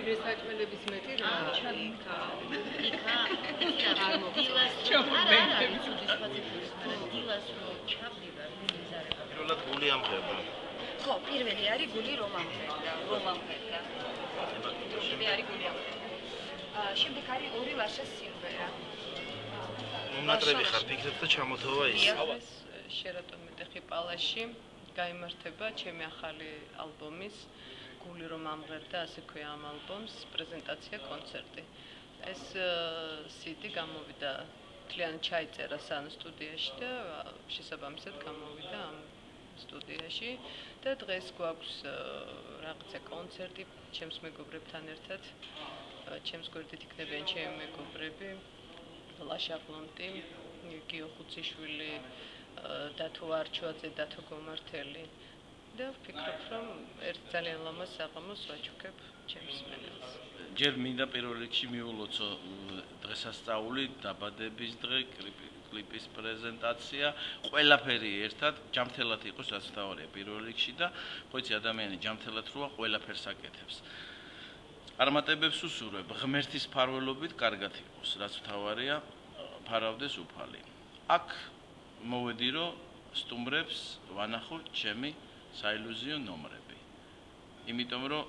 მიგრესაჭმელების მეტი რა პირველად გული ამღერდა. ხო, პირველი არის გული რომამღერდა. შემდეგ არის ორი ლაშას სიმღერა. მომნატრები ხარ ფიქრობ და ჩამოთოვა ის. შერატო მეტეხი პალაში გაიმართება ჩემი ახალი ალბომის გული რომ ამღერდა, ასე ქვია ამ ალბომს, პრეზენტაცია კონცერტი. ეს CD გამოვიდა მთლიანად ჩაიწერა სან სტუდიაში და შესაბამისად გამოვიდა ამ სტუდიაში და დღეს გვაქვს რაღაცა კონცერტი ჩემს მეგობრებთან ერთად. ჩემს გვერდით იქნებიან ჩემი მეგობრები ლაშა ყლონტი, გიო ხუციშვილი, დათო არჩვაძე, დათო გომართელი და ვფიქრობ, რომ ერთ ძალიან ლამაზ საღამოს ვაჩუქებ ჩემს მენელს. ჯერ მინდა პირველ რიგში მიულოცო დღესასწაული, დაბადების დღე, კლიპის პრეზენტაცია, ყველაფერი ერთად ჯამთელად იყოს, რაც თავარია პირველ რიგში და ხო იცი ადამიანი ჯამთელად როა ყველაფერს აკეთებს. წარმატებებს უსურვებ, ღმერთის ფარველობით კარგად იყოს, რაც თავარია, ფარავდეს უფალი. აქ მოვედი რომ სტუმრებს ვანახო ჩემი საილუზიო ნომრები. იმიტომ რომ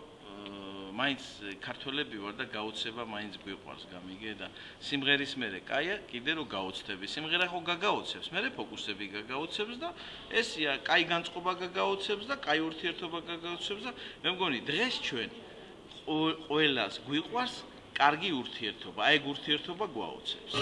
მაინც ქართველები ვარ და გაოცება მაინც გვიყვარს გამიგე და სიმღერის მერე კაია კიდე რომ გაოცდები. სიმღერა ხო გაგაოცებს, მერე ფოკუსები გაგაოცებს და ესია კაი განწყობა გაგაოცებს და კაი ურთიერთობა გაგაოცებს და მე მგონი დღეს ჩვენ ყველას გვიყვარს კარგი ურთიერთობა. აი ეგ ურთიერთობა გვაოცებს.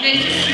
Thank you.